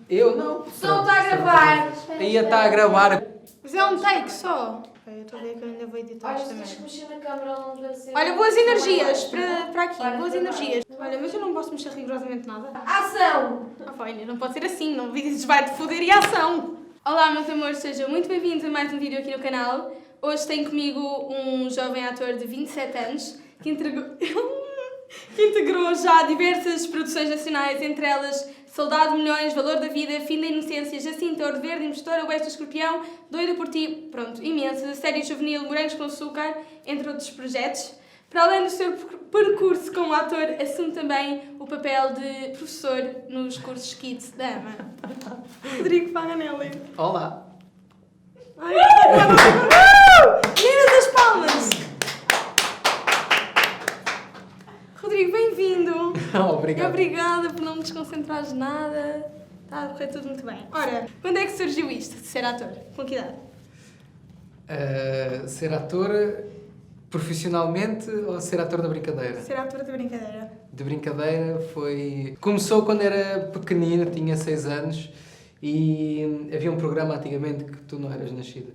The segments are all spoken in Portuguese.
Eu não. O som está a gravar. Aí está a gravar. Mas é um take só. Eu estou a ver que eu ainda vou editar Olha, esta se tens que merda. mexer na câmera, não deve ser. Olha, boas energias para aqui, Para boas trabalho. energias. Olha, mas eu não posso mexer rigorosamente nada. Ação! Olha, não pode ser assim, não vídeos vai-te foder e ação. Olá, meus amores, sejam muito bem-vindos a mais um vídeo aqui no canal. Hoje tenho comigo um jovem ator de 27 anos que integrou já diversas produções nacionais, entre elas Soldado de Milhões, Valor da Vida, Fim da Inocência, Jacinto, Ouro Verde, Impostora, O Besta Escorpião, Doida por Ti, pronto, imensa, série juvenil, Morangos com Açúcar, entre outros projetos. Para além do seu percurso como ator, assume também o papel de professor nos cursos Kids da AMA. Rodrigo Paganelli. Olá. Ai, Meninas das palmas! Rodrigo, bem-vindo! Obrigado. Obrigada por não me desconcentrares nada. Está a correr tudo muito bem. Ora, quando é que surgiu isto de ser ator? Com que idade? Ser ator profissionalmente ou ser ator da brincadeira? Ser ator de brincadeira. De brincadeira foi... Começou quando era pequenino, tinha 6 anos, e havia um programa antigamente que tu não eras nascida,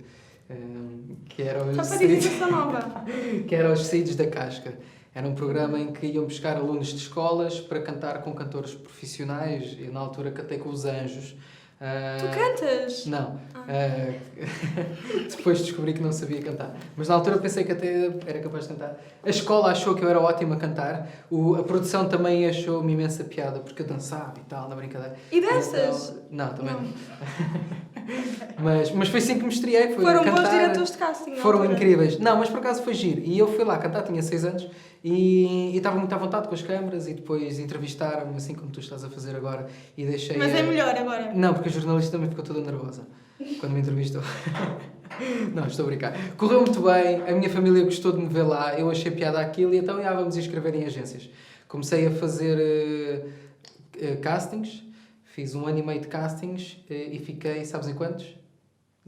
que era os Só para dizer que Saídos, eu sou nova. que era os Saídos da Casca. Era um programa em que iam buscar alunos de escolas para cantar com cantores profissionais. Eu, na altura, cantei com os Anjos. Tu cantas? Não. Depois descobri que não sabia cantar. Mas na altura pensei que até era capaz de cantar. A escola achou que eu era ótimo a cantar. A produção também achou-me imensa piada, porque eu dançava e tal, na brincadeira. E danças? Então, não, também não. Mas foi assim que me estreiei. Foi Foram a cantar. bons diretores de casting. na Foram altura. incríveis. Não, mas por acaso foi giro. E eu fui lá cantar, tinha 6 anos, e estava muito à vontade com as câmaras, e depois entrevistaram-me, assim como tu estás a fazer agora, e deixei... Mas é melhor agora. Não, porque a jornalista também ficou toda nervosa quando me entrevistou. Não, estou a brincar. Correu muito bem, a minha família gostou de me ver lá, eu achei piada aquilo, e então já vamos inscrever em agências. Comecei a fazer castings, fiz 1 ano e meio de castings, e fiquei, sabes em quantos?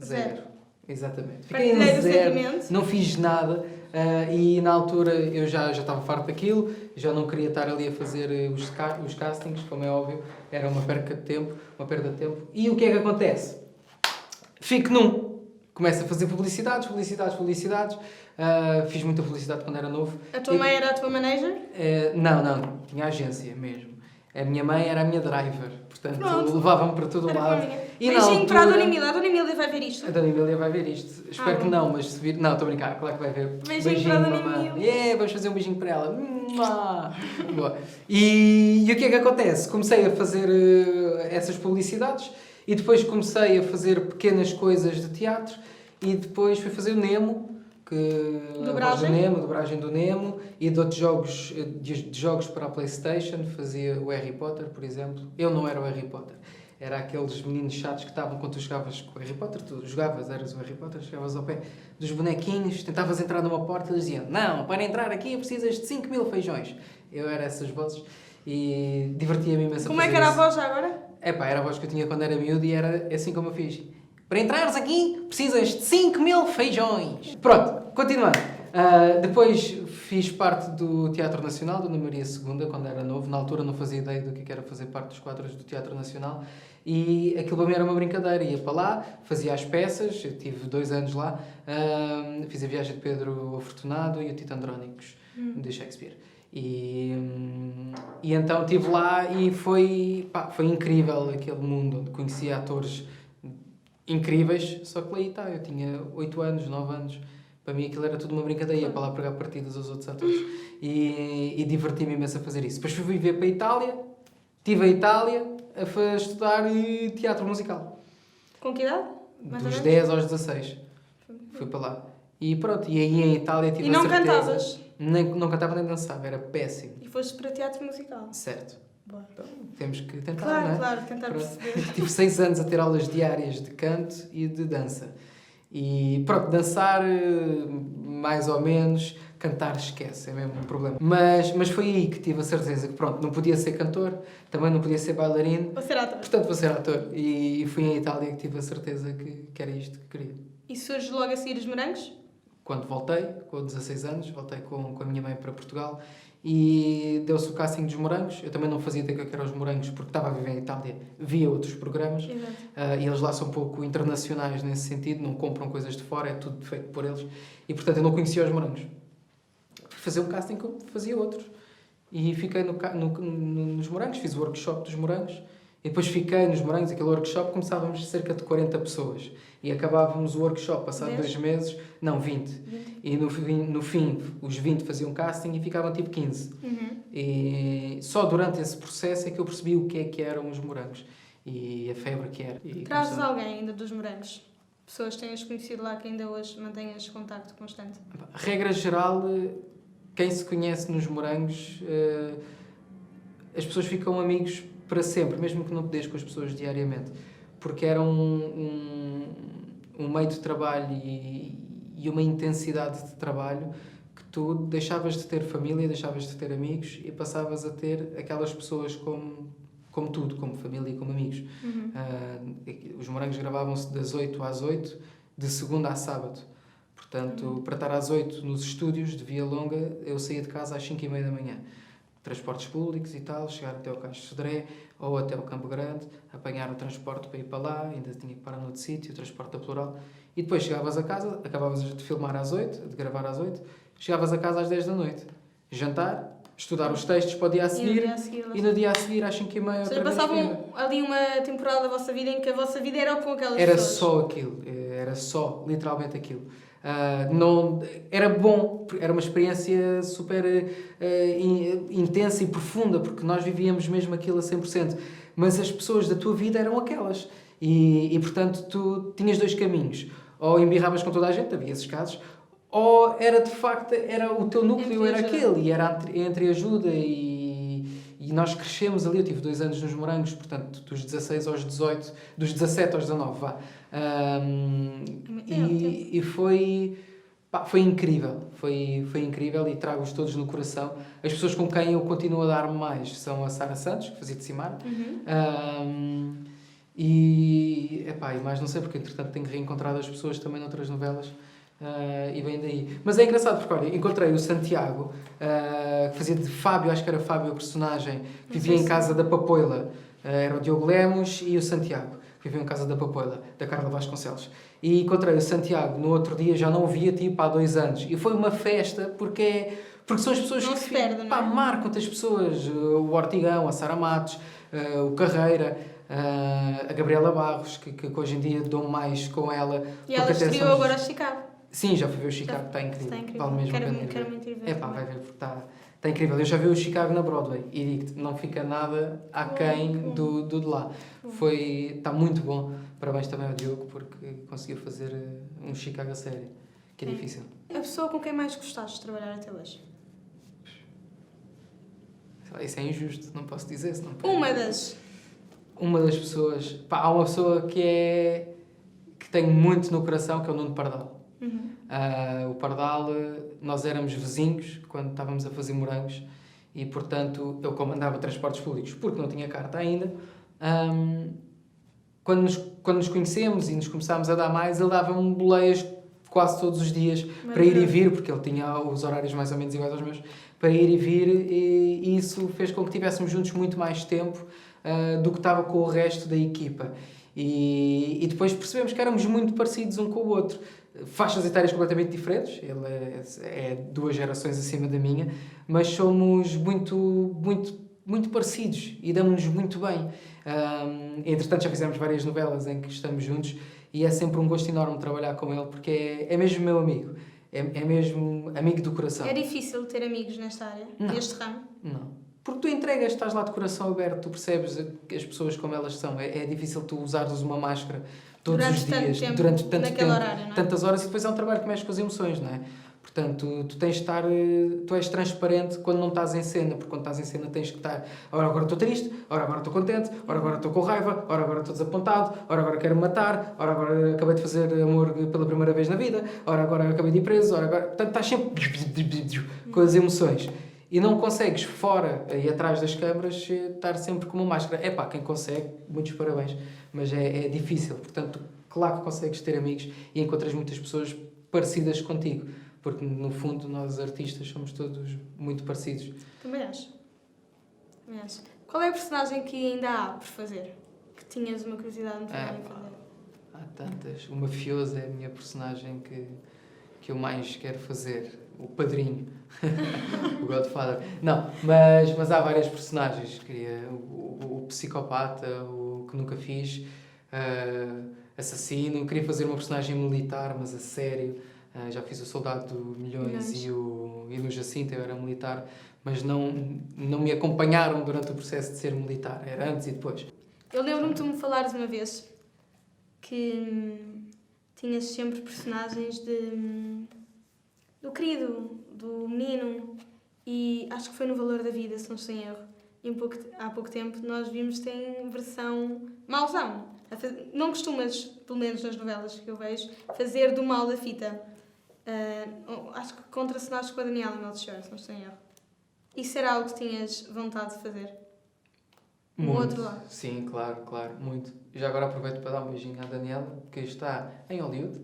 Zero. Exatamente. Fiquei Partilhei em do zero, sentimento. não fiz nada, e na altura eu já estava farto daquilo, já não queria estar ali a fazer os castings, como é óbvio, era uma perda de tempo. E o que é que acontece? Fico começo a fazer publicidades, fiz muita publicidade quando era novo. A tua mãe era a tua manager? Não, tinha agência mesmo. A minha mãe era a minha driver, portanto levava-me para todo Era lado. para mim. E Beijinho para a Dona Emília. A Dona Emília vai ver isto. A Dona Emília vai ver isto. Espero que bom. não, mas se vir... Não, estou a brincar, claro que vai ver. Beijinho para a Dona mamãe. Emília. Vamos fazer um beijinho para ela. Boa. E o que é que acontece? Comecei a fazer essas publicidades e depois comecei a fazer pequenas coisas de teatro e depois fui fazer o Nemo, dobragem do Nemo, e de outros jogos, de jogos para a PlayStation, fazia o Harry Potter, por exemplo. Eu não era o Harry Potter. Era aqueles meninos chatos que estavam quando tu jogavas com o Harry Potter, tu jogavas, eras o Harry Potter, chegavas ao pé dos bonequinhos, tentavas entrar numa porta e diziam: não, para entrar aqui precisas de 5.000 feijões. Eu era essas vozes e divertia-me imenso. Como é que era a voz já agora? Era a voz que eu tinha quando era miúdo e era assim como eu fiz. Para entrares aqui precisas de 5.000 feijões. Pronto, continuando. Depois fiz parte do Teatro Nacional, Dona Maria II, quando era novo. Na altura não fazia ideia do que era fazer parte dos quadros do Teatro Nacional. E aquilo para mim era uma brincadeira. Ia para lá, fazia as peças, eu tive 2 anos lá. Fiz a Viagem de Pedro Afortunado e o Tito Andrónicos, de Shakespeare. E então estive lá e foi incrível aquele mundo onde conhecia atores incríveis, só que lá está, eu tinha 8 anos, 9 anos. Para mim aquilo era tudo uma brincadeira, ia para lá pregar partidas aos outros atores. E diverti-me imenso a fazer isso. Depois fui viver para a Itália, estive a Itália a estudar teatro musical. Com que idade? Mais ou Dos menos? 10 aos 16. Fui para lá. E pronto, e aí em Itália tive E não a certeza... cantavas? Não cantava nem dançava, era péssimo. E foste para teatro musical? Certo. Boa. Então, temos que tentar, Claro, não é? claro, tentar Pronto. perceber. Tive 6 anos a ter aulas diárias de canto e de dança. E pronto, dançar mais ou menos, cantar esquece, é mesmo um problema. Mas foi aí que tive a certeza que pronto, não podia ser cantor, também não podia ser bailarino. Vou ser ator. Portanto, vou ser ator. E fui em Itália que tive a certeza que era isto que queria. E surge logo a seguir os morangos? Quando voltei, com 16 anos, voltei com a minha mãe para Portugal e deu-se o casting dos morangos. Eu também não fazia ideia que eram os morangos porque estava a viver em Itália, via outros programas. Exato. E eles lá são um pouco internacionais nesse sentido, não compram coisas de fora, é tudo feito por eles. E portanto eu não conhecia os morangos. Fui fazer um casting como fazia outros. E fiquei nos morangos, fiz o workshop dos morangos. E depois fiquei nos morangos, aquele workshop, começávamos cerca de 40 pessoas. E acabávamos o workshop, passado 10? 2 meses, não, 20. E no fim, os 20 faziam casting e ficavam tipo 15. E só durante esse processo é que eu percebi o que eram os morangos. E a febre que era. E Trazes começamos- alguém ainda dos morangos? Pessoas que tenhas conhecido lá que ainda hoje mantenhas contacto constante? Regra geral, quem se conhece nos morangos, as pessoas ficam amigos para sempre, mesmo que não te dês com as pessoas diariamente. Porque era um meio de trabalho e uma intensidade de trabalho que tu deixavas de ter família, deixavas de ter amigos e passavas a ter aquelas pessoas como tudo, como família e como amigos. Os morangos gravavam-se das 8 às 8, de segunda a sábado. Portanto, para estar às 8 nos estúdios de Via Longa, eu saía de casa às 5h30 da manhã. Transportes públicos e tal, chegar até ao Caixo de Sodré ou até ao Campo Grande, apanhar o transporte para ir para lá, ainda tinha que parar noutro sítio, o transporte da Plural. E depois chegavas a casa, acabavas de filmar às 8, de gravar às 8, chegavas a casa às 10 da noite. Jantar, estudar os textos para o dia a seguir e no dia a seguir às 5h30 Ou seja, outra vez. passavam ali uma temporada da vossa vida em que a vossa vida era com aquelas Era pessoas. só aquilo, era só, literalmente aquilo. Não, era bom, era uma experiência super intensa e profunda, porque nós vivíamos mesmo aquilo a 100%, mas as pessoas da tua vida eram aquelas. E portanto, tu tinhas dois caminhos. Ou embirravas com toda a gente, havia esses casos, ou era de facto, era o teu núcleo, era aquele, e era entre ajuda e nós crescemos ali. Eu tive 2 anos nos morangos, portanto, dos 16 aos 18, dos 17 aos 19, vá. E foi incrível, foi incrível e trago-os todos no coração. As pessoas com quem eu continuo a dar mais são a Sara Santos, que fazia de Cimar, e mais não sei, porque entretanto tenho reencontrado as pessoas também noutras novelas. E vem daí. Mas é engraçado porque, olha, encontrei o Santiago, que fazia de Fábio, acho que era Fábio a personagem, vivia em casa da Papoila. Era o Diogo Lemos e o Santiago, que viviam em casa da Papoila, da Carla Vasconcelos. E encontrei o Santiago no outro dia, já não o via tipo há 2 anos. E foi uma festa porque são as pessoas não que se perdem, não é? marcam-te as pessoas. O Ortigão, a Sara Matos, o Carreira, a Gabriela Barros, que hoje em dia dou mais com ela. E ela estreou agora a Chicago. Sim, já fui ver o Chicago, está incrível. Está incrível. Vale mesmo Quero a pena ver. muito ir ver. Vai ver, porque está incrível. Eu já vi o Chicago na Broadway e digo-te, não fica nada aquém do de lá. Está muito bom. Parabéns também ao Diogo, porque conseguiu fazer um Chicago a sério, que é difícil. A pessoa com quem mais gostaste de trabalhar até hoje? Isso é injusto, não posso dizer. Se não Uma das pessoas... há uma pessoa que tenho muito no coração, que é o Nuno Pardal. O Pardal, nós éramos vizinhos quando estávamos a fazer morangos e, portanto, eu comandava transportes públicos porque não tinha carta ainda. Quando nos conhecemos e nos começámos a dar mais, ele dava-me boleias quase todos os dias para ir e vir, porque ele tinha os horários mais ou menos iguais aos meus, para ir e vir, e isso fez com que estivéssemos juntos muito mais tempo do que estava com o resto da equipa. E depois percebemos que éramos muito parecidos um com o outro. Faixas etárias completamente diferentes, ele é 2 gerações acima da minha, mas somos muito parecidos e damos-nos muito bem. Entretanto, já fizemos várias novelas em que estamos juntos e é sempre um gosto enorme trabalhar com ele, porque é mesmo meu amigo, é mesmo amigo do coração. É difícil ter amigos nesta área, neste ramo? Não. Porque tu entregas, estás lá de coração aberto, tu percebes as pessoas como elas são. É difícil tu usares uma máscara todos Durante os dias, tanto tempo, durante tanto naquele tempo, horário, não é? tantas horas, e depois é um trabalho que mexe com as emoções, não é? Portanto, tu tens de estar, tu és transparente quando não estás em cena, porque quando estás em cena tens que estar, ora agora estou triste, ora agora estou contente, ora agora estou com raiva, ora agora estou desapontado, ora agora quero me matar, ora agora acabei de fazer amor pela primeira vez na vida, ora agora acabei de ir preso, ora agora... Portanto, estás sempre com as emoções. E não consegues, fora e atrás das câmaras, estar sempre com uma máscara. Quem consegue, muitos parabéns, mas é difícil. Portanto, claro que consegues ter amigos e encontras muitas pessoas parecidas contigo. porque no fundo nós artistas somos todos muito parecidos. Também acho. Qual é a personagem que ainda há por fazer? Que tinhas uma curiosidade muito grande em fazer? Há tantas. O mafioso é a minha personagem que eu mais quero fazer. O padrinho. O Godfather. Não, mas há várias personagens. Queria o psicopata, o que nunca fiz, assassino. Queria fazer uma personagem militar, mas a sério. Já fiz o Soldado de Milhões e no Jacinto eu era militar, mas não me acompanharam durante o processo de ser militar. Era antes e depois. Eu lembro-me de tu me falares uma vez que tinhas sempre personagens do querido, do menino, e acho que foi no Valor da Vida, se não estou em erro. E há pouco tempo nós vimos-te em versão mauzão. Não costumas, pelo menos nas novelas que eu vejo, fazer do mal da fita. Acho que contracenaste com a Daniela Melchior, se não estou em erro. Isso era algo que tinhas vontade de fazer? Muito. O outro lado? Sim, claro, muito. E já agora aproveito para dar um beijinho à Daniela, que está em Hollywood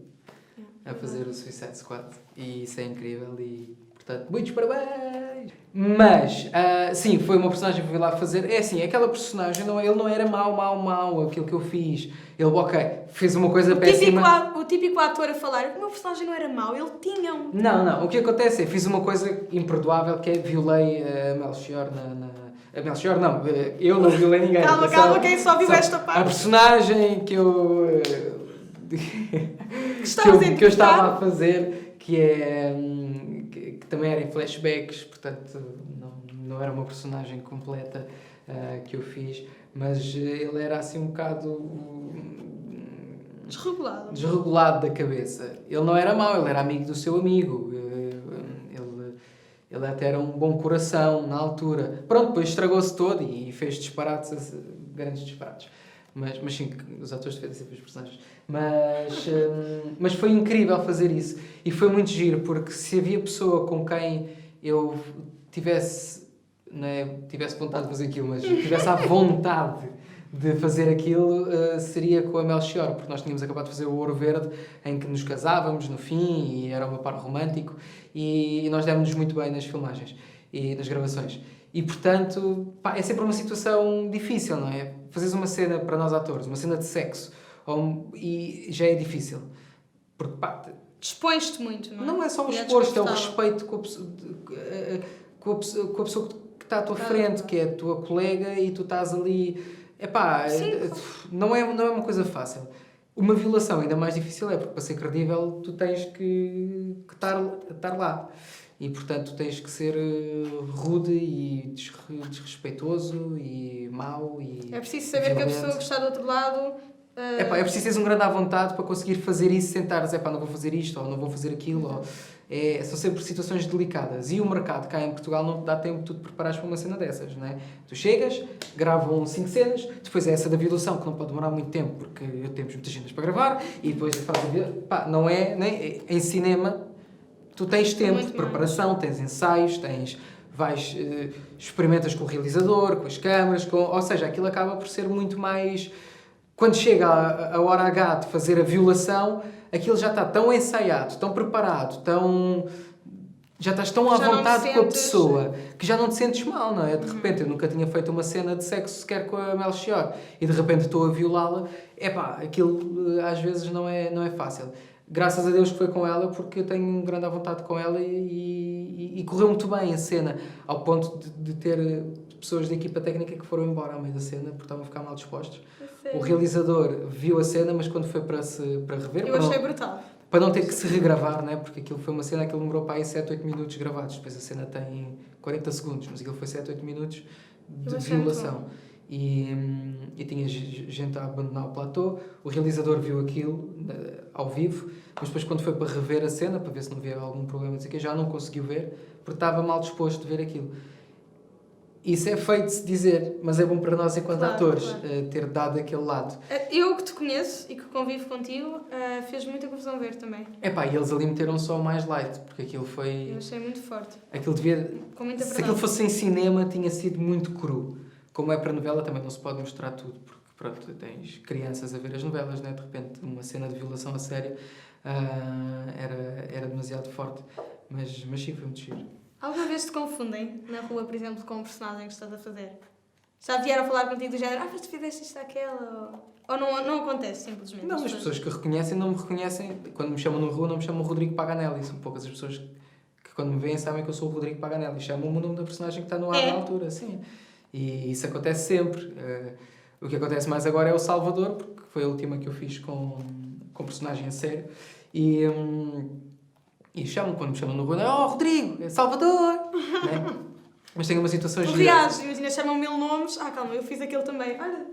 a fazer o Suicide Squad. E isso é incrível e, portanto, muitos parabéns! Mas, sim, foi uma personagem que fui lá fazer. É assim, aquela personagem, ele não era mau, aquilo que eu fiz. Ele, ok, fez uma coisa péssima. O típico ator a falar, o meu personagem não era mau, ele tinha um... Não, o que acontece é, fiz uma coisa imperdoável, que é violei a Melchior A Melchior não, eu não violei ninguém. Calma, quem só viu esta parte? A personagem que eu... que eu estava a fazer, que é... que também era em flashbacks, portanto não era uma personagem completa que eu fiz, mas ele era assim um bocado... desregulado da cabeça. Ele não era mau, ele era amigo do seu amigo. Ele até era um bom coração na altura. Pronto, depois estragou-se todo e fez disparates, grandes disparates. Mas sim, os atores defendem sempre os personagens. Mas foi incrível fazer isso. E foi muito giro, porque se havia pessoa com quem eu tivesse vontade de fazer aquilo, mas tivesse à vontade de fazer aquilo, seria com a Melchior, porque nós tínhamos acabado de fazer o Ouro Verde, em que nos casávamos no fim, e era um par romântico, e nós demos-nos muito bem nas filmagens e nas gravações. E, portanto, é sempre uma situação difícil, não é? Fazeres uma cena para nós atores, uma cena de sexo, e já é difícil. Porque, dispões-te muito, não é? Não é só o expor-te, é o respeito com a pessoa que está à tua frente, que é a tua colega, e tu estás ali... não é uma coisa fácil. Uma violação ainda mais difícil é, porque para ser credível tu tens que estar lá. E, portanto, tens que ser rude e desrespeitoso e mau e é preciso saber violento. Que a pessoa que está do outro lado... É preciso teres um grande à vontade para conseguir fazer isso, sentares, não vou fazer isto, ou não vou fazer aquilo, são sempre situações delicadas. E o mercado cá em Portugal não te dá tempo de tu te preparares para uma cena dessas, não é? Tu chegas, gravam 5 cenas, depois é essa da violação, que não pode demorar muito tempo, porque temos muitas cenas para gravar, e depois não é, né? Em cinema, tu tens tempo de preparação, tens ensaios, experimentas com o realizador, com as câmaras, ou seja, aquilo acaba por ser muito mais... Quando chega a hora H de fazer a violação, aquilo já está tão ensaiado, tão preparado, já estás tão à vontade com a pessoa que já não te sentes mal, não é? De repente, eu nunca tinha feito uma cena de sexo sequer com a Melchior e de repente estou a violá-la. Aquilo às vezes não é fácil. Graças a Deus que foi com ela, porque eu tenho grande à vontade com ela e correu muito bem a cena, ao ponto de ter pessoas da equipa técnica que foram embora ao meio da cena porque estavam a ficar mal dispostos. O realizador viu a cena, mas quando foi para rever... Eu achei brutal. Para não ter que se regravar, né? Porque aquilo foi uma cena que ele demorou para aí 7, 8 minutos gravados. Depois a cena tem 40 segundos, mas aquilo foi 7, 8 minutos de violação. E tinha gente a abandonar o platô. O realizador viu aquilo ao vivo, mas depois quando foi para rever a cena, para ver se não havia algum problema, já não conseguiu ver, porque estava mal disposto de ver aquilo. Isso é feito de se dizer, mas é bom para nós enquanto atores, ter dado aquele lado. Eu que te conheço e que convivo contigo, fez muita confusão ver também. E eles ali meteram só o mais light, porque aquilo foi... Eu achei muito forte. Aquilo devia... Com muita se aquilo fosse em cinema, tinha sido muito cru. Como é para novela, também não se pode mostrar tudo, porque pronto, tens crianças a ver as novelas, né? De repente uma cena de violação a sério era demasiado forte, mas sim, foi muito giro. Alguma vez te confundem na rua, por exemplo, com o personagem que estás a fazer? Já vieram falar contigo do género, mas tu fizeste isto, aquela... Ou não acontece, simplesmente? Não, as pessoas que reconhecem não me reconhecem. Quando me chamam na rua, não me chamam Rodrigo Paganelli. São poucas as pessoas que quando me veem sabem que eu sou o Rodrigo Paganelli. Chamam-me o nome da personagem que está no ar na altura, sim. E isso acontece sempre. O que acontece mais agora é o Salvador, porque foi a última que eu fiz com personagem a sério. E chamam, quando me chamam na rua, oh Rodrigo, é Salvador! Né? Mas tem uma situação Tu reages, imagina, chamam 1000 nomes. Calma, eu fiz aquele também. Olha...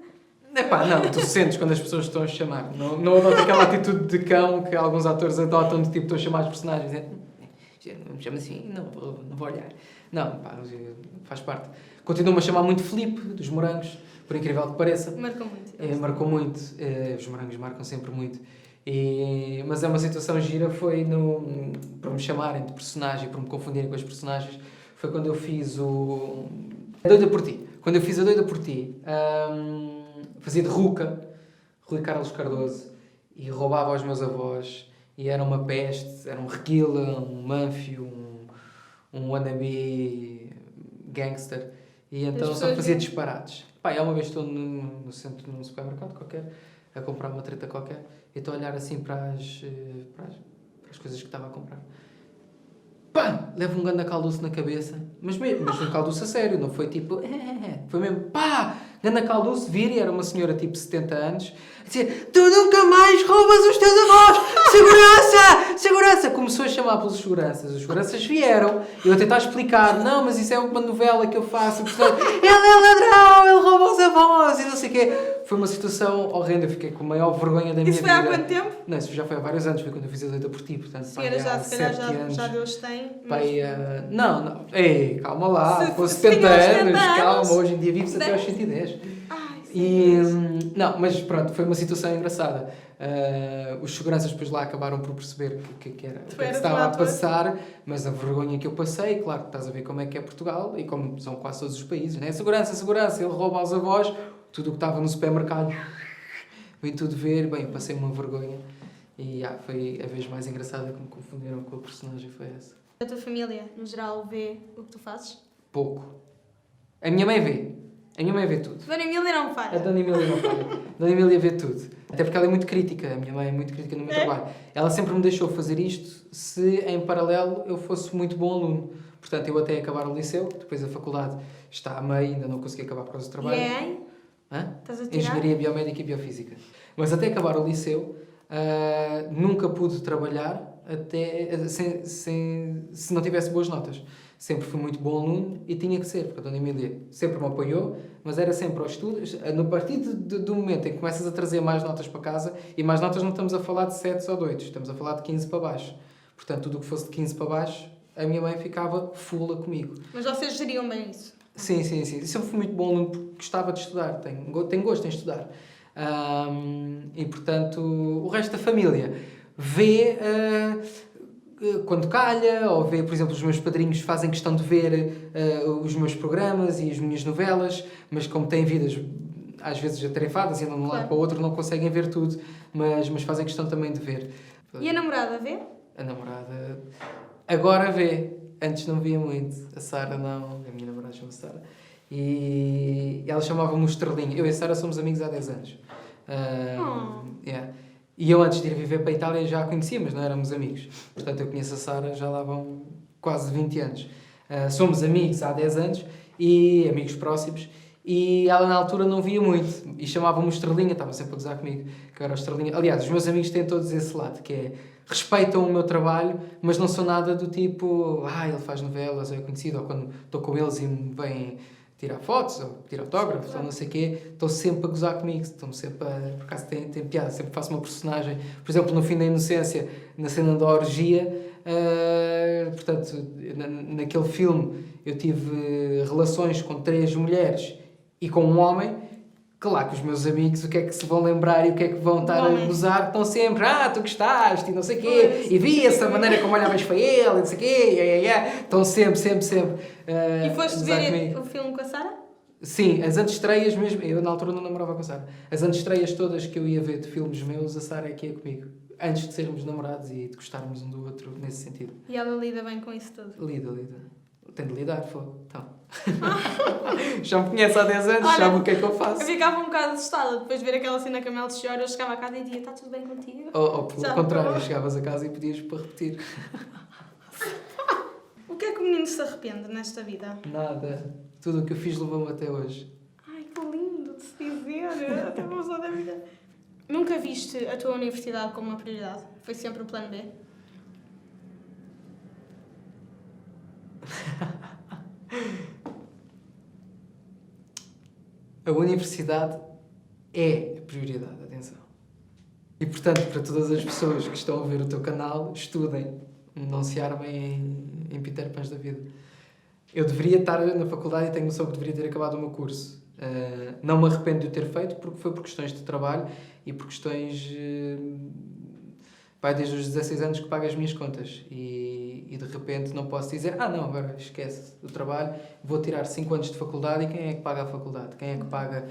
Não, tu sentes quando as pessoas estão a chamar. Não adoto aquela atitude de cão que alguns atores adotam, de tipo, estão a chamar os personagens. Não me chama assim, não vou olhar. Não, faz parte. Continuam-me a chamar muito Filipe, dos Morangos, por incrível que pareça. Marcou muito. Marcou muito. Os Morangos marcam sempre muito. Mas é uma situação gira, foi para me chamarem de personagem, para me confundirem com as personagens, foi quando eu fiz A Doida por Ti. Quando eu fiz A Doida por Ti, fazia de Ruca, Rui Carlos Cardoso, e roubava aos meus avós, e era uma peste, era um reguila, um manfio, um wannabe gangster, e então só fazia disparates. Uma vez estou no centro, num supermercado qualquer, a comprar uma treta qualquer, e estou a olhar assim para as coisas que estava a comprar. Pá! Levo um ganda caldoço na cabeça, mas um caldoço a sério, não foi tipo... Foi mesmo, pá! Ganda caldoço, vira, e era uma senhora tipo 70 anos, a dizer, tu nunca mais roubas os teus avós! Segurança! Segurança! Começou a chamar pelos seguranças. Os seguranças vieram, eu a tentar explicar, não, mas isso é uma novela que eu faço, ele é ladrão, ele rouba os avós, e não sei o quê. Foi uma situação horrenda, eu fiquei com a maior vergonha da minha vida. Isso foi há quanto tempo? Não, isso já foi há vários anos, foi quando eu fiz A Doida por Ti, portanto, se calhar já Deus tem. Não, ei, calma lá, com 70 anos, calma, hoje em dia vives até aos 110. Não, mas pronto, foi uma situação engraçada. Os seguranças depois lá acabaram por perceber o que estava a passar, mas a vergonha que eu passei, claro que estás a ver como é que é Portugal e como são quase todos os países, né? Segurança, ele rouba aos avós, tudo o que estava no supermercado, vem tudo ver, bem, eu passei uma vergonha e foi a vez mais engraçada que me confundiram com a personagem, foi essa. A tua família, no geral, vê o que tu fazes? Pouco. A minha mãe vê. A minha mãe vê tudo. Dona Emília não falha. A Dona Emília não falha. A Dona Emília vê tudo. Até porque ela é muito crítica. A minha mãe é muito crítica no meu trabalho. Ela sempre me deixou fazer isto se, em paralelo, eu fosse muito bom aluno. Portanto, eu até acabar o liceu, depois a faculdade está a meio, ainda não consegui acabar por causa do trabalho. E é em? Estás a tirar? Engenharia Biomédica e Biofísica. Mas até acabar o liceu, nunca pude trabalhar se não tivesse boas notas. Sempre fui muito bom aluno e tinha que ser, porque a Dona Emília sempre me apoiou, mas era sempre aos estudos. A partir do momento em que começas a trazer mais notas para casa, e mais notas não estamos a falar de 7 ou de 8, estamos a falar de 15 para baixo. Portanto, tudo o que fosse de 15 para baixo, a minha mãe ficava fula comigo. Mas vocês geriam bem isso? Sim. Sempre fui muito bom aluno porque gostava de estudar, tenho gosto em estudar. E, portanto, o resto da família vê... quando calha, ou vê, por exemplo, os meus padrinhos fazem questão de ver os meus programas e as minhas novelas, mas como têm vidas às vezes atarefadas e andam de um lado para o outro, não conseguem ver tudo, mas fazem questão também de ver. E a namorada vê? A namorada agora vê, antes não via muito. A Sara não, a minha namorada chama-se Sara, e ela chamava-me o Estrelinha. Eu e a Sara somos amigos há 10 anos. E eu, antes de ir viver para a Itália, já a conhecia, mas não éramos amigos. Portanto, eu conheço a Sara já lá vão quase 20 anos. Somos amigos há 10 anos, e amigos próximos, e ela na altura não via muito, e chamava-me Estrelinha, estava sempre a gozar comigo, que eu era o Estrelinha. Aliás, os meus amigos têm todos esse lado, que é, respeitam o meu trabalho, mas não são nada do tipo, ele faz novelas, é conhecido, ou quando estou com eles e me vêm tirar fotos, ou tirar autógrafos, ou não sei o quê, estão sempre a gozar comigo, estão sempre por acaso tem piada, sempre faço uma personagem, por exemplo, no Fim da Inocência, na cena da orgia, portanto, naquele filme eu tive relações com 3 mulheres e com um homem, claro que os meus amigos, o que é que se vão lembrar e o que é que vão estar a gozar, estão sempre, tu gostaste, e não sei o quê, e via-se a maneira como olhavas para ele, e não sei o quê, estão sempre. E foste ver o filme com a Sara? Sim, as antestreias mesmo, eu na altura não namorava com a Sara. As antestreias todas que eu ia ver de filmes meus, a Sara é que ia comigo. Antes de sermos namorados e de gostarmos um do outro nesse sentido. E ela lida bem com isso tudo. Lida. Tem de lidar, fogo. Então. Já me conhece há 10 anos, Olha, sabe o que é que eu faço. Eu ficava um bocado assustada depois de ver aquela cena que a Mel chora. Eu chegava a casa e dizia: está tudo bem contigo? Ou pelo Já contrário, estou. chegavas a casa e pedias para repetir. O que é que o menino se arrepende nesta vida? Nada. Tudo o que eu fiz levou-me até hoje. Ai, que lindo de se dizer. Até vou usar da vida. Nunca viste a tua universidade como uma prioridade? Foi sempre o plano B? A universidade é a prioridade, atenção. E portanto, para todas as pessoas que estão a ver o teu canal, estudem. Não se armem em Peter Pans da vida. Eu deveria estar na faculdade e tenho noção que deveria ter acabado o meu curso. Não me arrependo de o ter feito porque foi por questões de trabalho e por questões... Vai desde os 16 anos que pago as minhas contas e de repente não posso dizer não, agora esquece o trabalho, vou tirar 5 anos de faculdade e quem é que paga a faculdade? Quem é que paga...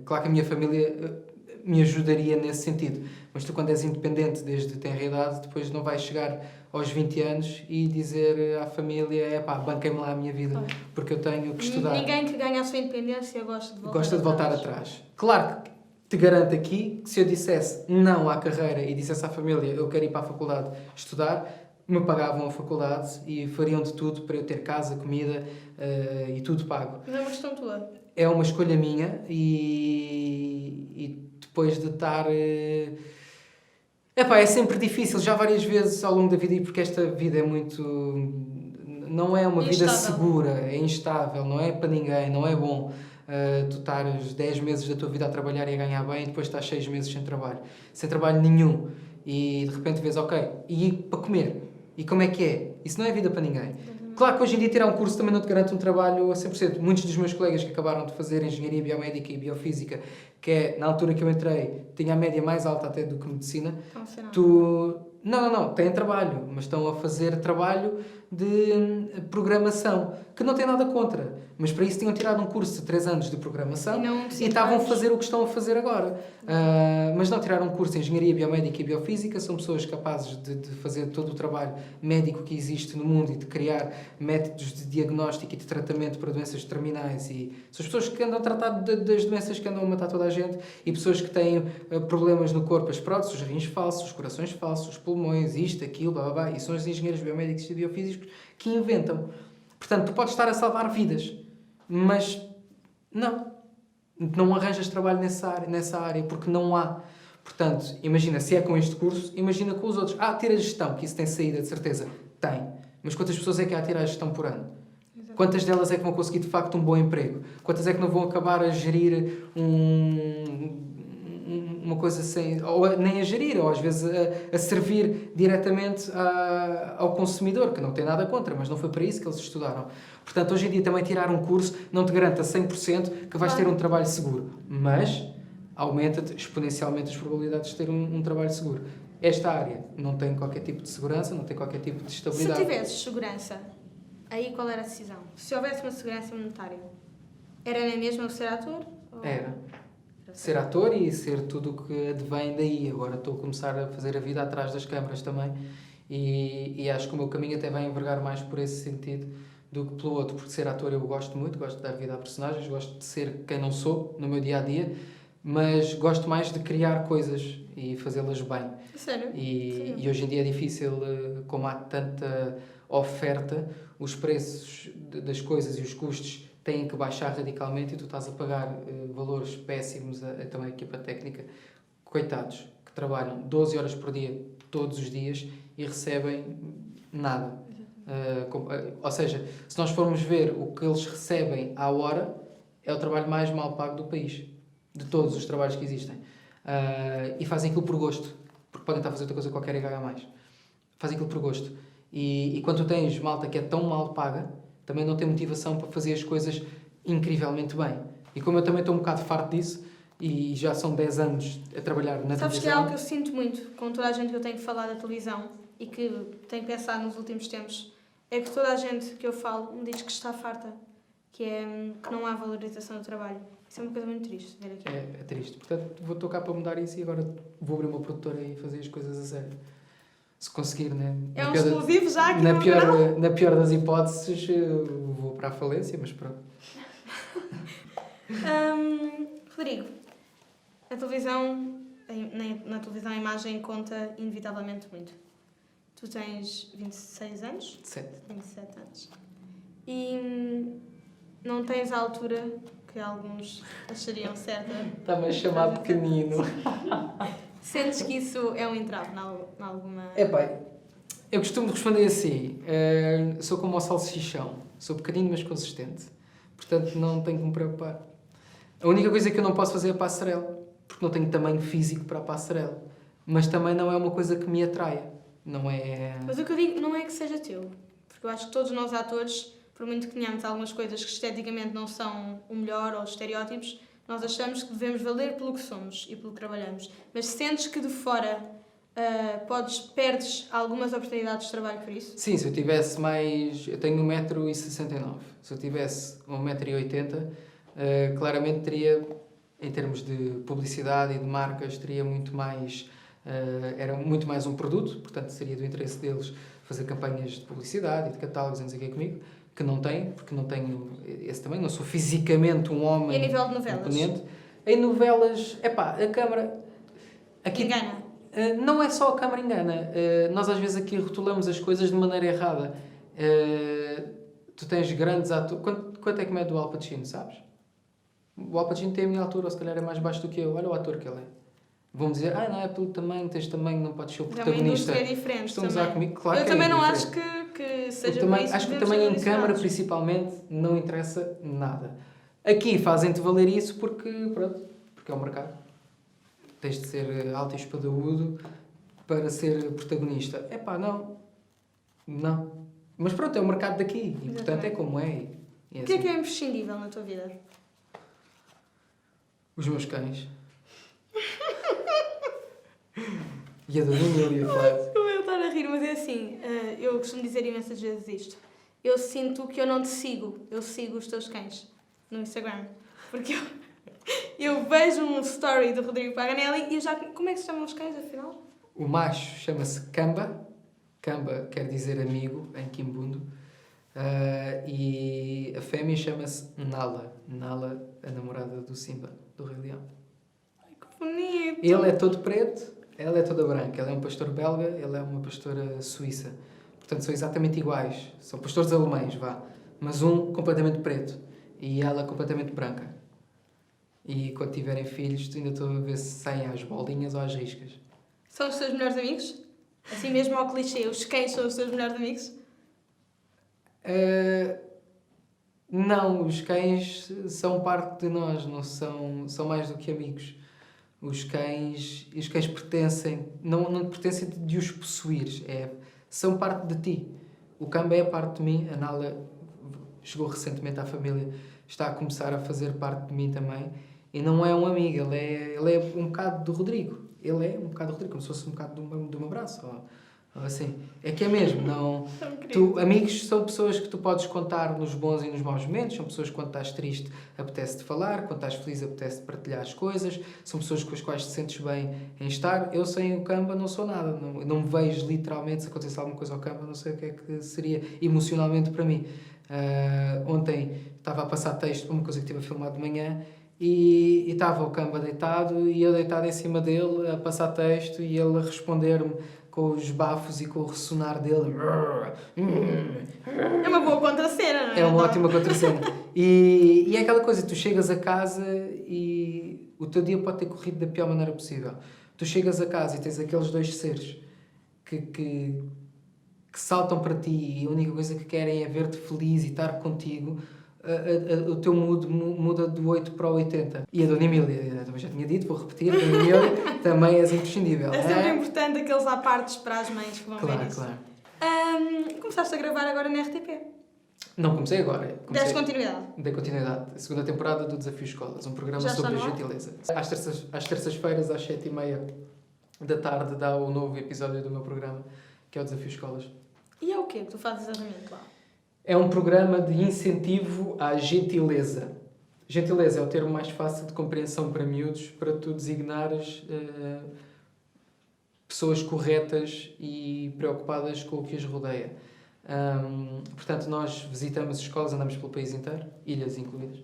Claro que a minha família me ajudaria nesse sentido, mas tu quando és independente desde tenra idade, depois não vais chegar aos 20 anos e dizer à família, banquem-me lá a minha vida, porque eu tenho que estudar. Ninguém que ganha a sua independência gosta de voltar atrás. Claro que te garanto aqui que se eu dissesse não à carreira e dissesse à família eu quero ir para a faculdade estudar, me pagavam a faculdade e fariam de tudo para eu ter casa, comida e tudo pago. Mas é uma questão tua. É uma escolha minha e depois de estar... é sempre difícil, já várias vezes ao longo da vida, e porque esta vida é muito... Não é uma vida segura, é instável, não é para ninguém, não é bom. Tu estares 10 meses da tua vida a trabalhar e a ganhar bem e depois estás 6 meses sem trabalho nenhum. E de repente vês, e ir para comer. E como é que é? Isso não é vida para ninguém. Claro que hoje em dia tirar um curso também não te garante um trabalho a 100%. Muitos dos meus colegas que acabaram de fazer Engenharia Biomédica e Biofísica, que é, na altura que eu entrei, tinha a média mais alta até do que Medicina. Não, têm trabalho, mas estão a fazer trabalho de programação, que não tem nada contra, mas para isso tinham tirado um curso de 3 anos de programação e estavam a fazer o que estão a fazer agora. Mas não tiraram um curso de Engenharia Biomédica e Biofísica, são pessoas capazes de fazer todo o trabalho médico que existe no mundo e de criar métodos de diagnóstico e de tratamento para doenças terminais, e são as pessoas que andam a tratar das doenças que andam a matar toda a gente, e pessoas que têm problemas no corpo, as próteses, os rins falsos, os corações falsos, os pulmões, isto, aquilo, blá, blá, blá, e são os engenheiros biomédicos e biofísicos que inventam. Portanto, tu podes estar a salvar vidas, mas não arranjas trabalho nessa área, porque não há. Portanto, imagina, se é com este curso, imagina com os outros. Tira a gestão, que isso tem saída, de certeza. Tem. Mas quantas pessoas é que há a tirar a gestão por ano? Exatamente. Quantas delas é que vão conseguir, de facto, um bom emprego? Quantas é que não vão acabar a gerir uma coisa sem... Ou nem a gerir, ou às vezes a servir diretamente ao consumidor, que não tem nada contra, mas não foi para isso que eles estudaram. Portanto, hoje em dia também tirar um curso não te garante a 100% que vais ter um trabalho seguro, mas aumenta-te exponencialmente as probabilidades de ter um trabalho seguro. Esta área não tem qualquer tipo de segurança, não tem qualquer tipo de estabilidade. Se tivesses segurança, aí qual era a decisão? Se houvesse uma segurança monetária, era na mesma ser ator? Era. Ser ator e ser tudo o que advém daí. Agora estou a começar a fazer a vida atrás das câmaras também e acho que o meu caminho até vai envergar mais por esse sentido do que pelo outro, porque ser ator eu gosto muito, gosto de dar vida a personagens, gosto de ser quem não sou no meu dia-a-dia, mas gosto mais de criar coisas e fazê-las bem. Sério? E hoje em dia é difícil, como há tanta oferta, os preços das coisas e os custos têm que baixar radicalmente e tu estás a pagar valores péssimos também a equipa técnica, coitados, que trabalham 12 horas por dia, todos os dias, e recebem nada. Ou seja, se nós formos ver o que eles recebem à hora, é o trabalho mais mal pago do país, de todos os trabalhos que existem. E fazem aquilo por gosto, porque podem estar a fazer outra coisa qualquer e ganhar mais. Fazem aquilo por gosto. E quando tu tens malta que é tão mal paga, também não tem motivação para fazer as coisas incrivelmente bem. E como eu também estou um bocado farto disso, e já são 10 anos a trabalhar na televisão... Sabes que é algo que eu sinto muito com toda a gente que eu tenho falado da televisão e que tenho pensado nos últimos tempos, é que toda a gente que eu falo me diz que está farta, que não há valorização do trabalho. Isso é uma coisa muito triste ver aqui. É triste. Portanto, vou tocar para mudar isso e agora vou abrir uma produtora e fazer as coisas a sério. Se conseguir, né? É um exclusivo já aqui na no pior, canal. na pior das hipóteses, vou para a falência, mas pronto. Rodrigo, a televisão, na televisão a imagem conta inevitavelmente muito. Tu tens 26 anos? 27 anos. E não tens a altura que alguns achariam certa. Está-me a chamar pequenino. Sentes que isso é um entrave em alguma... Eu costumo responder assim, sou como o salsichão, sou pequenino mas consistente, portanto não tenho que me preocupar. A única coisa que eu não posso fazer é a passarela, porque não tenho tamanho físico para a passarela, mas também não é uma coisa que me atraia, não é... Mas o que eu digo não é que seja teu, porque eu acho que todos nós atores, por muito que tenhamos algumas coisas que esteticamente não são o melhor ou os estereótipos, nós achamos que devemos valer pelo que somos e pelo que trabalhamos, mas sentes que de fora... perdes algumas oportunidades de trabalho por isso? Sim, se eu tivesse mais... Eu tenho 1,69m. Se eu tivesse 1,80m, claramente teria, em termos de publicidade e de marcas, teria muito mais... era muito mais um produto, portanto seria do interesse deles fazer campanhas de publicidade e de catálogos, não sei o que comigo, que não tenho, porque não tenho esse tamanho, não sou fisicamente um homem... E a nível de novelas? Imponente. Em novelas, a câmara... Aqui, engana? Não é só a câmara engana. Nós às vezes aqui rotulamos as coisas de maneira errada. Tu tens grandes atores... Quanto é que mede o Al Pacino, sabes? O Al Pacino tem a minha altura, ou se calhar é mais baixo do que eu. Olha o ator que ele é. Vão dizer, não é pelo tamanho, tens tamanho, não podes ser o protagonista. É uma indústria diferente. Estão a usar comigo? Claro eu que também é não diferente. acho que seja tamanho, por isso acho que o devemos tamanho ser em câmara, valorados. principalmente, não interessa nada. Aqui fazem-te valer isso porque é o mercado. Tens de ser alto e espadaúdo para ser protagonista. Não. Mas pronto, é o mercado daqui. E portanto é como é. E O que é imprescindível na tua vida? Os meus cães. E a Dona Emília, claro. Como eu estar a rir, mas é assim, eu costumo dizer imensas vezes isto. Eu sinto que eu não te sigo, eu sigo os teus cães no Instagram. Porque eu vejo um story do Rodrigo Paganelli e eu já... Como é que se chamam os cães, afinal? O macho chama-se Kamba. Kamba quer dizer amigo, em Kimbundo. E a fêmea chama-se Nala. Nala, a namorada do Simba, do Rei Leão. Ai, que bonito! Ele é todo preto, ela é toda branca. Ele é um pastor belga, ela é uma pastora suíça. Portanto, são exatamente iguais. São pastores alemães, vá. Mas um completamente preto e ela completamente branca. E quando tiverem filhos, ainda estou a ver se saem às bolinhas ou às riscas. São os teus melhores amigos? Assim mesmo ao clichê, os cães são os teus melhores amigos? Não, os cães são parte de nós, não são mais do que amigos. Os cães pertencem, não pertencem de os possuires, são parte de ti. O Kamba é parte de mim, a Nala chegou recentemente à família, está a começar a fazer parte de mim também, e não é um amigo, ele é um bocado do Rodrigo. Ele é um bocado do Rodrigo, como se fosse um bocado do meu braço, ou assim. É que é mesmo, não... Amigos são pessoas que tu podes contar nos bons e nos maus momentos, são pessoas que quando estás triste apetece-te falar, quando estás feliz apetece-te partilhar as coisas, são pessoas com as quais te sentes bem em estar. Eu sem o Kamba não sou nada, não me vejo literalmente, se acontecer alguma coisa ao Kamba, não sei o que é que seria emocionalmente para mim. Ontem estava a passar texto para uma coisa que estive a filmar de manhã e estava o Kamba deitado e eu deitado em cima dele a passar texto e ele a responder-me com os bafos e com o ressonar dele. É uma boa contracena, não é? É uma ótima contracena. E é aquela coisa, tu chegas a casa e o teu dia pode ter corrido da pior maneira possível. Tu chegas a casa e tens aqueles dois seres que saltam para ti e a única coisa que querem é ver-te feliz e estar contigo. O teu mood muda do 8 para o 80. E a Dona Emília, também já tinha dito, vou repetir, a Dona Emília também és imprescindível. É sempre importante aqueles à partes para as mães que vão ver isso. Claro. Começaste a gravar agora na RTP. Não, comecei agora. Deste continuidade. Dei continuidade. A segunda temporada do Desafio Escolas, um programa Já sobre a está no ar? gentileza. Às terças-feiras, às 7h30 da tarde, dá o novo episódio do meu programa, que é o Desafio Escolas. E é o quê que tu fazes exatamente lá? É um programa de incentivo à gentileza. Gentileza é o termo mais fácil de compreensão para miúdos, para tu designares pessoas corretas e preocupadas com o que as rodeia. Portanto, nós visitamos escolas, andamos pelo país inteiro, ilhas incluídas,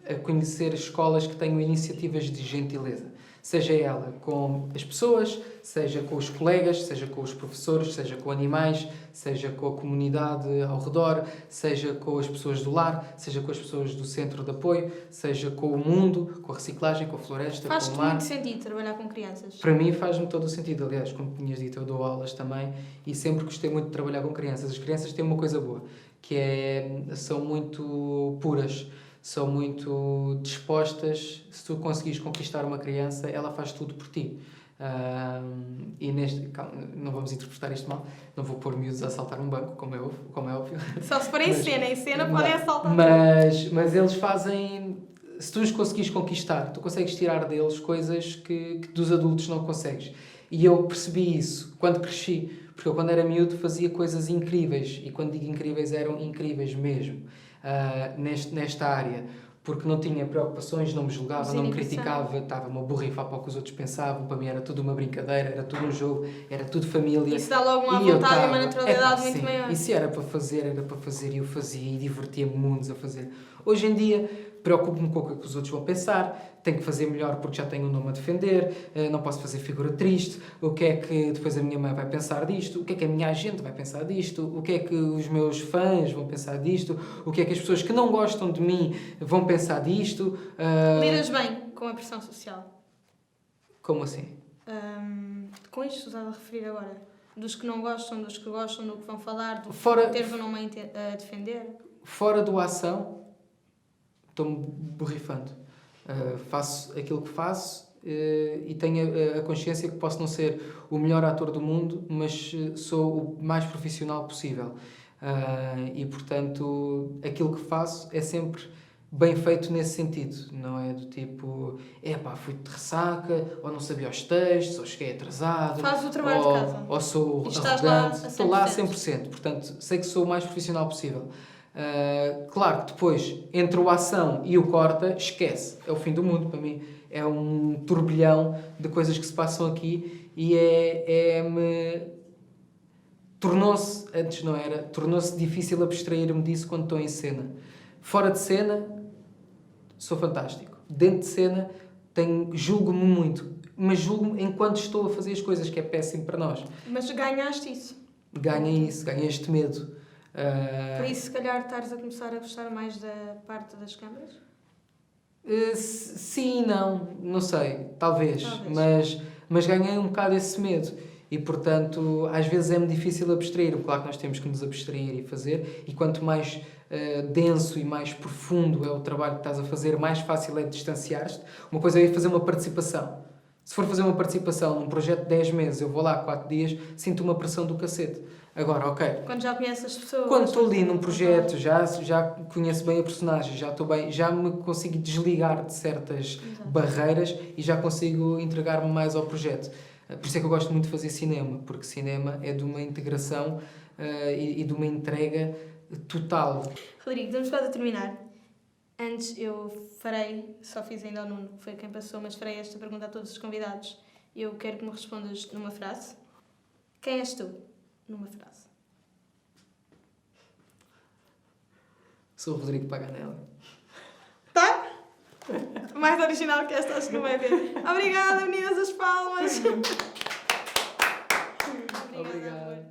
a conhecer escolas que tenham iniciativas de gentileza. Seja ela com as pessoas, seja com os colegas, seja com os professores, seja com animais, seja com a comunidade ao redor, seja com as pessoas do lar, seja com as pessoas do centro de apoio, seja com o mundo, com a reciclagem, com a floresta, Faz-te com o mar. muito sentido trabalhar com crianças. Para mim faz-me todo o sentido. Aliás, como tinhas dito, eu dou aulas também e sempre gostei muito de trabalhar com crianças. As crianças têm uma coisa boa, que são muito puras, são muito dispostas. Se tu conseguires conquistar uma criança, ela faz tudo por ti. E não vamos interpretar isto mal, não vou pôr miúdos a assaltar um banco, como é óbvio. Só se for em cena podem assaltar. Mas eles fazem... Se tu os conseguires conquistar, tu consegues tirar deles coisas que dos adultos não consegues. E eu percebi isso quando cresci, porque eu quando era miúdo fazia coisas incríveis, e quando digo incríveis, eram incríveis mesmo, nesta área, porque não tinha preocupações, não me julgava, não me criticava, estava-me a borrifar para o que os outros pensavam, para mim era tudo uma brincadeira, era tudo um jogo, era tudo família. Isso dá logo uma vontade e uma naturalidade muito maior. E se era para fazer, e eu fazia, e divertia-me muito a fazer. Hoje em dia, preocupo-me com o que os outros vão pensar, tenho que fazer melhor porque já tenho um nome a defender, não posso fazer figura triste, o que é que depois a minha mãe vai pensar disto, o que é que a minha agente vai pensar disto, o que é que os meus fãs vão pensar disto, o que é que as pessoas que não gostam de mim vão pensar disto. Lidas bem com a pressão social? Como assim? Com isto que estás a referir agora? Dos que não gostam, dos que gostam, do que vão falar, do que teres um nome a defender? Fora do ação, estou-me borrifando. Faço aquilo que faço e tenho a consciência que posso não ser o melhor ator do mundo, mas sou o mais profissional possível. E, portanto, aquilo que faço é sempre bem feito nesse sentido. Não é do tipo, fui de ressaca, ou não sabia os textos, ou cheguei atrasado. Fazes o trabalho de casa. Ou sou arrogante. Estou lá a 100%. Portanto, sei que sou o mais profissional possível. Claro que depois, entre o ação e o corta, esquece. É o fim do mundo para mim. É um turbilhão de coisas que se passam aqui e tornou-se, antes não era, tornou-se difícil abstrair-me disso quando estou em cena. Fora de cena, sou fantástico. Dentro de cena, julgo-me muito. Mas julgo-me enquanto estou a fazer as coisas, que é péssimo para nós. Mas ganhaste isso. Ganhei este medo. Por isso, se calhar, estares a começar a gostar mais da parte das câmaras? Sim, não sei, talvez. Mas ganhei um bocado esse medo e, portanto, às vezes é-me difícil abstrair. Claro que nós temos que nos abstrair e fazer, e quanto mais denso e mais profundo é o trabalho que estás a fazer, mais fácil é distanciar-te. Uma coisa é fazer uma participação. Se for fazer uma participação num projeto de 10 meses, eu vou lá 4 dias, sinto uma pressão do cacete. Agora, ok. Quando já conheces as pessoas. Quando estou ali num projeto, já conheço bem a personagem, já estou bem, já me consigo desligar de certas barreiras e já consigo entregar-me mais ao projeto. Por isso é que eu gosto muito de fazer cinema, porque cinema é de uma integração e de uma entrega total. Rodrigo, estamos quase a terminar. Antes eu só fiz ainda ao Nuno, que foi quem passou, mas farei esta pergunta a todos os convidados. Eu quero que me respondas numa frase. Quem és tu? Numa frase. Sou o Rodrigo Paganelli. Tá? Mais original que esta, acho que não vai ver. Obrigada, meninas, as palmas. Obrigado.